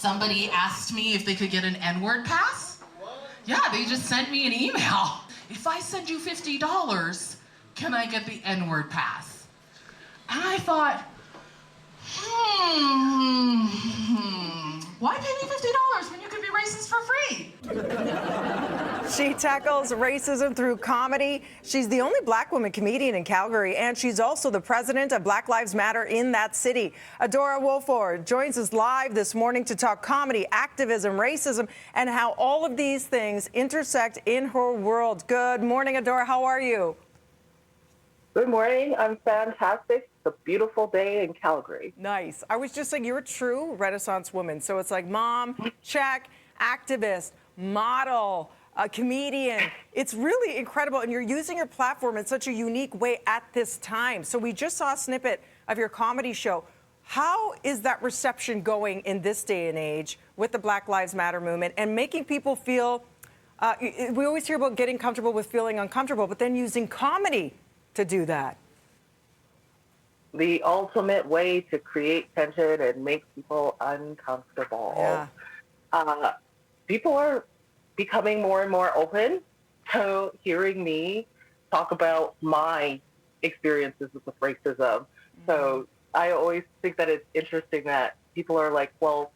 somebody asked me if they could get an N-word pass. Yeah, they just sent me an email. If I send you $50, can I get the N-word pass? And I thought, why pay me $50 when you can be racist for free? She tackles racism through comedy. She's the only black woman comedian in Calgary, and she's also the president of Black Lives Matter in that city. Adora Wofor joins us live this morning to talk comedy, activism, racism, and how all of these things intersect in her world. Good morning, Adora. How are you? Good morning. I'm fantastic. It's a beautiful day in Calgary. Nice. I was just saying, you're a true Renaissance woman. So it's like mom, check, activist, model, a comedian. It's really incredible, and you're using your platform in such a unique way at this time. So we just saw a snippet of your comedy show. How is that reception going in this day and age with the Black Lives Matter movement and making people feel, we always hear about getting comfortable with feeling uncomfortable, but then using comedy to do that? The ultimate way to create tension and make people uncomfortable. Yeah. People are becoming more and more open to hearing me talk about my experiences with racism. Mm-hmm. So I always think that it's interesting that people are like, well,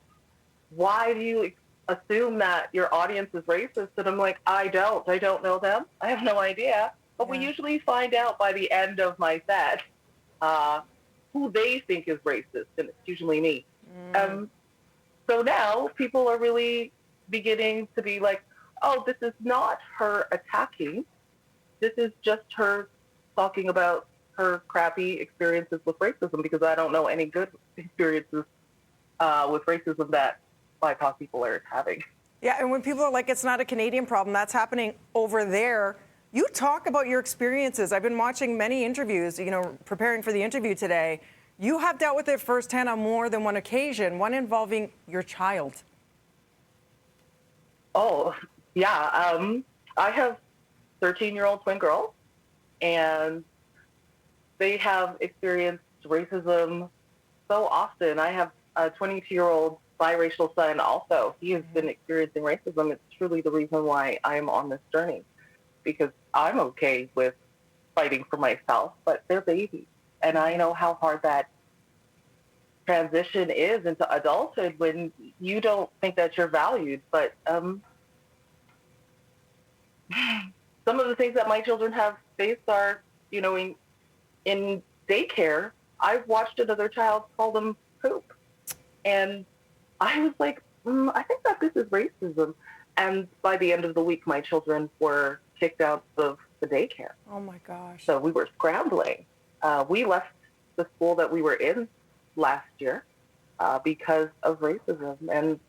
why do you assume that your audience is racist? And I'm like, I don't know them. I have no idea. But we usually find out by the end of my set who they think is racist, and it's usually me. So now people are really beginning to be like, oh, this is not her attacking. This is just her talking about her crappy experiences with racism, because I don't know any good experiences with racism that BIPOC people are having. Yeah, and when people are like, it's not a Canadian problem, that's happening over there. You talk about your experiences. I've been watching many interviews, preparing for the interview today. You have dealt with it firsthand on more than one occasion, one involving your child. Oh, yeah. I have 13-year-old twin girls, and they have experienced racism so often. I have a 22-year-old biracial son also. He has been experiencing racism. It's truly the reason why I'm on this journey, because I'm okay with fighting for myself, but they're babies. And I know how hard that transition is into adulthood when you don't think that you're valued. But some of the things that my children have faced are, in daycare, I've watched another child call them poop. And I was like, I think that this is racism. And by the end of the week, my children were kicked out of the daycare. Oh my gosh. So we were scrambling. We left the school that we were in last year because of racism. And,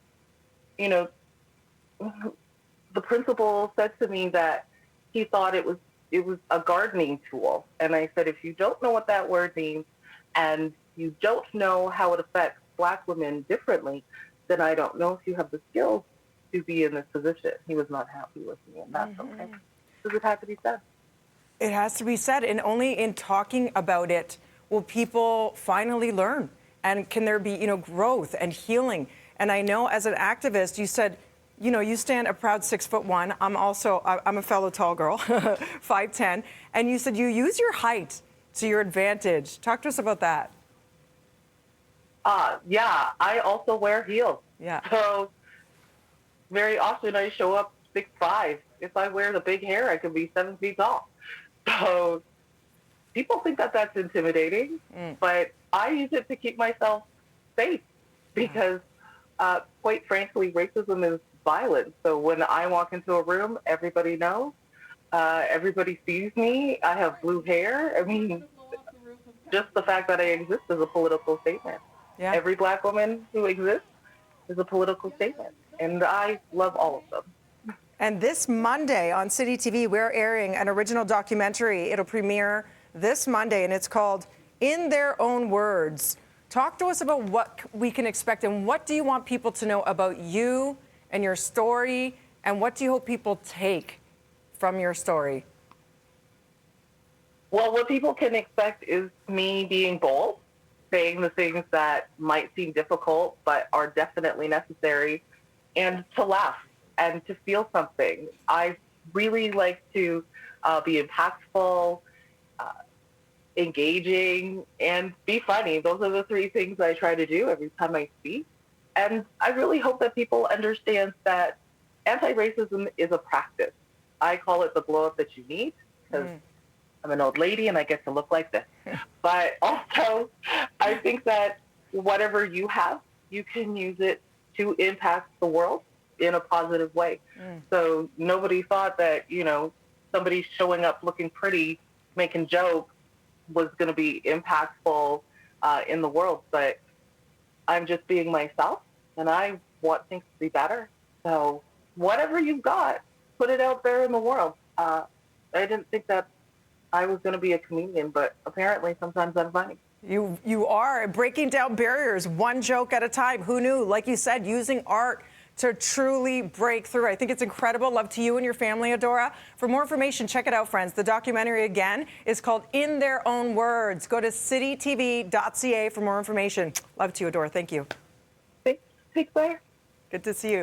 the principal said to me that he thought it was a gardening tool. And I said, if you don't know what that word means and you don't know how it affects Black women differently, then I don't know if you have the skills to be in this position. He was not happy with me, and that's okay. Because it has to be said. It has to be said, and only in talking about it will people finally learn, and can there be, growth and healing. And I know as an activist, you said, you stand a proud 6'1". I'm a fellow tall girl, 5'10", and you said you use your height to your advantage. Talk to us about that. Yeah, I also wear heels. Yeah. So very often I show up 6'5". If I wear the big hair, I could be 7 feet tall. So people think that that's intimidating, but I use it to keep myself safe because, quite frankly, racism is violent. So when I walk into a room, everybody knows. Everybody sees me. I have blue hair. I mean, just the fact that I exist is a political statement. Yeah. Every Black woman who exists is a political statement, and I love all of them. And this Monday on City TV, we're airing an original documentary. It'll premiere this Monday, and it's called In Their Own Words. Talk to us about what we can expect, and what do you want people to know about you and your story, and what do you hope people take from your story? Well, what people can expect is me being bold, saying the things that might seem difficult but are definitely necessary, and to laugh and to feel something. I really like to be impactful, engaging, and be funny. Those are the three things I try to do every time I speak. And I really hope that people understand that anti-racism is a practice. I call it the glow up that you need because I'm an old lady and I get to look like this. But also, I think that whatever you have, you can use it to impact the world in a positive way. So nobody thought that, somebody showing up looking pretty, making jokes was going to be impactful in the world. But I'm just being myself, and I want things to be better. So whatever you've got, put it out there in the world. I didn't think that I was going to be a comedian, but apparently sometimes I'm funny. You are breaking down barriers one joke at a time. Who knew? Like you said, using art to truly break through. I think it's incredible. Love to you and your family, Adora. For more information, check it out, friends. The documentary, again, is called In Their Own Words. Go to citytv.ca for more information. Love to you, Adora. Thank you. Thanks, Claire. Good to see you.